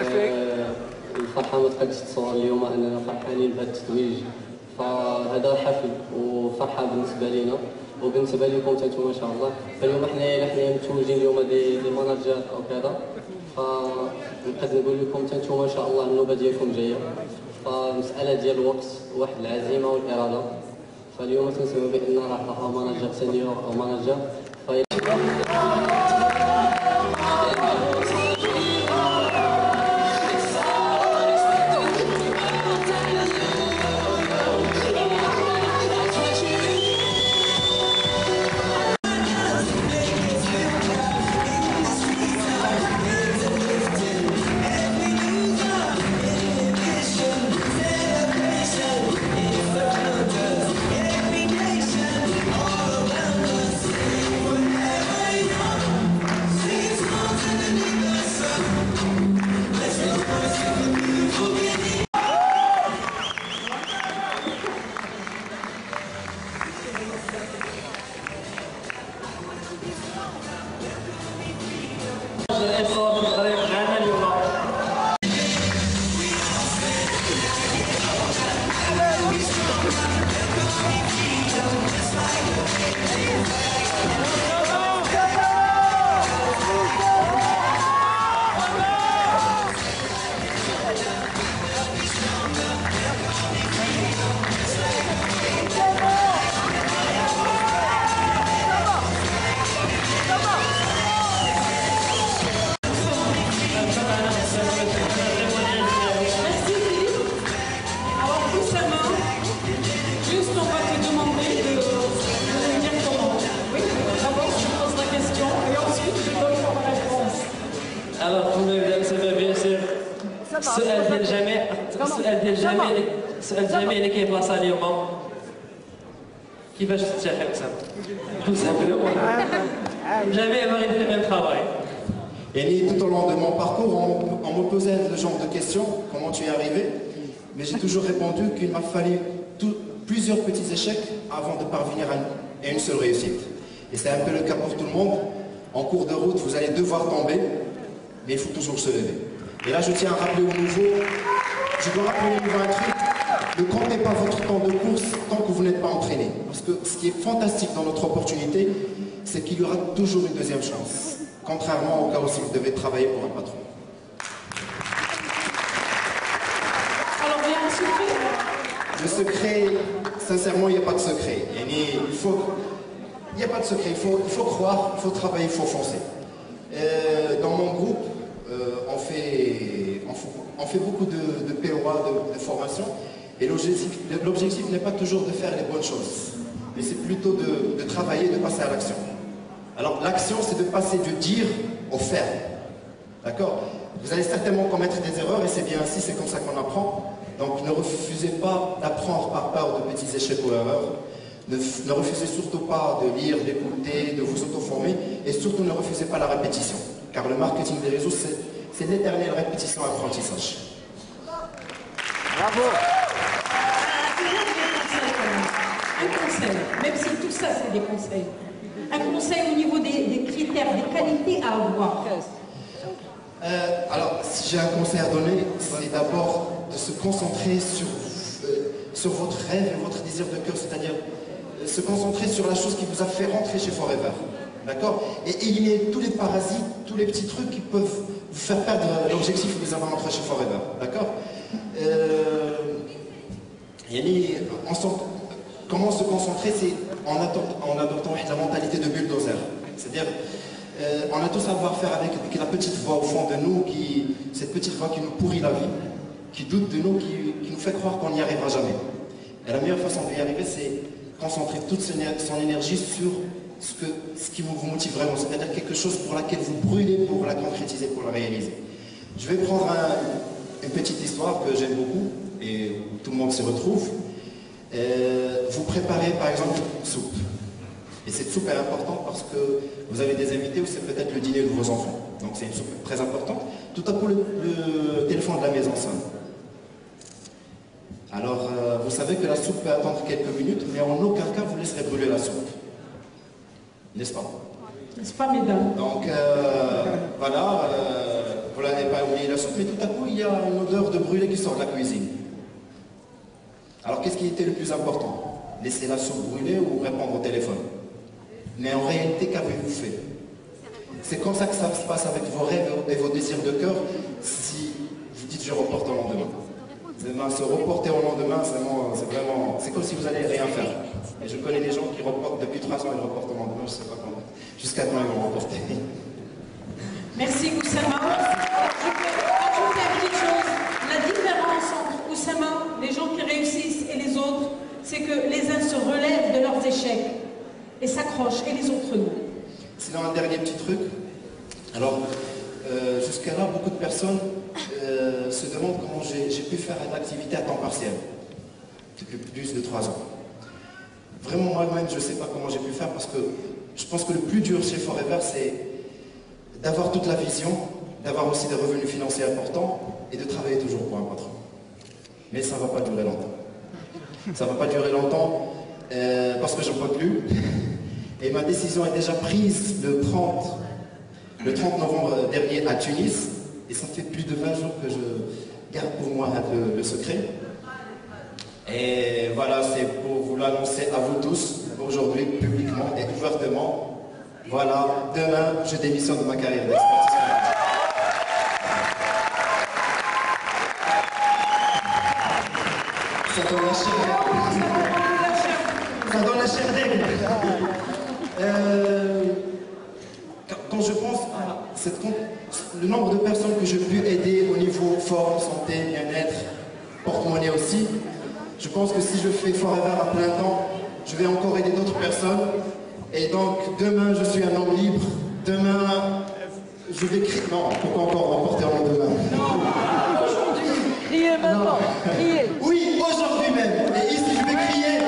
الفرحة ما تقدرش تصور اليوم أننا فرحانين بهذا التتويج، فهذا حفل وفرحة بالنسبة لنا وبالنسبة لكم انتم ما شاء الله. فاليوم حنا متوجين اليوم دي ماناجر أو كذا، فنقدر نقول لكم انتم ما شاء الله النوبة ديالكم جاية، فمسألة ديال الوقت واحد العزيمة والإرادة. فاليوم تنسمعوا بأن راه ماناجر سينيور أو ماناجر السؤال الجميع اللي كاين بلاصه اليوم، كيفاش ترتاح أسامة؟ الجميع باغي يدير le même travail. Et tout au long de mon parcours, on me posait ce genre de questions, comment tu es arrivé? Mais j'ai toujours répondu qu'il m'a fallu plusieurs petits échecs avant de parvenir à une seule réussite. Et c'est un peu le cas pour tout le monde. En cours de route, vous allez devoir tomber, mais il faut toujours se lever. Et là, je tiens à rappeler au nouveau, je dois rappeler au nouveau un truc. Ne comptez pas votre temps de course tant que vous n'êtes pas entraîné. Parce que ce qui est fantastique dans notre opportunité, c'est qu'il y aura toujours une deuxième chance. Contrairement au cas où si vous devez travailler pour un patron. Alors, il y a un secret? Le secret, sincèrement, il n'y a pas de secret. Il n'y a pas de secret. Il faut croire, il faut travailler, il faut foncer. Dans mon groupe, on fait beaucoup de POA, de formation. Et l'objectif n'est pas toujours de faire les bonnes choses, mais c'est plutôt de travailler, de passer à l'action. Alors l'action, c'est de passer du dire au faire. D'accord? Vous allez certainement commettre des erreurs, et c'est bien ainsi, c'est comme ça qu'on apprend. Donc ne refusez pas d'apprendre par peur de petits échecs ou erreurs. Ne refusez surtout pas de lire, d'écouter, de vous auto-former, et surtout ne refusez pas la répétition. Car le marketing des réseaux, c'est l'éternelle répétition et apprentissage. Bravo! Un conseil, même si tout ça c'est des conseils, un conseil au niveau des critères, des qualités à avoir. Alors, si j'ai un conseil à donner, c'est d'abord de se concentrer sur votre rêve et votre désir de cœur, c'est-à-dire se concentrer sur la chose qui vous a fait rentrer chez Forever. D'accord? Et éliminer tous les parasites, tous les petits trucs qui peuvent vous faire perdre l'objectif que vous avez rentré chez Forever. D'accord? Comment se concentrer? C'est en adoptant la mentalité de bulldozer. C'est-à-dire, on a tout savoir-faire avec la petite voix au fond de nous, cette petite voix qui nous pourrit la vie, qui doute de nous, qui nous fait croire qu'on n'y arrivera jamais. Et la meilleure façon d'y arriver, c'est concentrer toute son énergie sur ce qui vous motive vraiment, c'est-à-dire quelque chose pour laquelle vous brûlez pour la concrétiser, pour la réaliser. Je vais prendre une petite histoire que j'aime beaucoup et où tout le monde s'y retrouve. Vous préparez par exemple une soupe. Et cette soupe est importante parce que vous avez des invités ou c'est peut-être le dîner de vos enfants. Donc c'est une soupe très importante. Tout à coup, le téléphone de la maison sonne. Alors, vous savez que la soupe peut attendre quelques minutes, mais en aucun cas vous laisserez brûler la soupe. N'est-ce pas? N'est-ce pas, mesdames? Donc, voilà, vous n'avez pas oublié la soupe, mais tout à coup, il y a une odeur de brûlé qui sort de la cuisine. Alors, qu'est-ce qui était le plus important? Laisser la soupe brûler ou répondre au téléphone? Mais en réalité, qu'avez-vous fait? C'est comme ça que ça se passe avec vos rêves et vos désirs de cœur si vous dites je reporte au lendemain. Se reporter au lendemain, c'est comme si vous n'allez rien faire. Et je connais des gens qui reportent depuis 3 ans, ils reportent au lendemain, je ne sais pas comment. Jusqu'à quand ils vont reporter. Merci Oussama. Je peux ajouter une petite chose. La différence entre Oussama, les gens qui réussissent et les autres, c'est que les uns se relèvent de leurs échecs et s'accrochent, et les autres non. Sinon, un dernier petit truc. Alors, jusqu'à là, beaucoup de personnes se demandent comment j'ai pu faire une activité à temps partiel depuis plus de 3 ans. Vraiment, moi-même, je ne sais pas comment j'ai pu faire parce que je pense que le plus dur chez Forever, c'est d'avoir toute la vision, d'avoir aussi des revenus financiers importants et de travailler toujours pour un patron. Mais ça ne va pas durer longtemps. Ça ne va pas durer longtemps parce que j'en peux plus. Et ma décision est déjà prise le 30 novembre dernier à Tunis. Et ça fait plus de 20 jours que je garde pour moi le secret. Et voilà, c'est pour vous l'annoncer à vous tous, aujourd'hui, publiquement et ouvertement. Voilà, demain, je démissionne de ma carrière d'expertise. Ça donne la chair. Ça donne la chair d'aigle. Quand je pense à le nombre de personnes que j'ai pu aider au niveau forme, santé, bien-être, porte-monnaie aussi, je pense que si je fais Forever à plein temps, je vais encore aider d'autres personnes. Et donc, demain, je suis un homme libre. Demain, je vais crier. Non, pourquoi encore remporter en lendemain? Non, aujourd'hui. Criez maintenant, criez. Oui, aujourd'hui même. Et ici, je vais crier.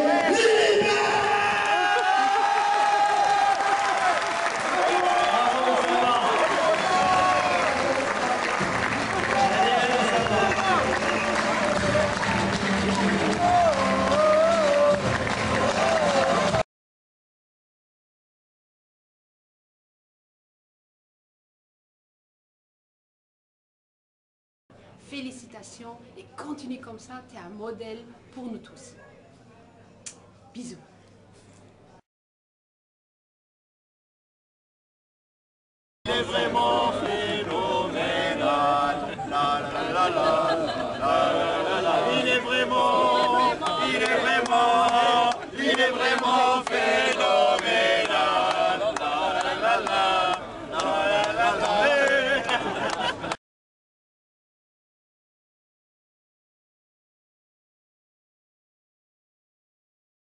Félicitations et continue comme ça, tu es un modèle pour nous tous. Bisous.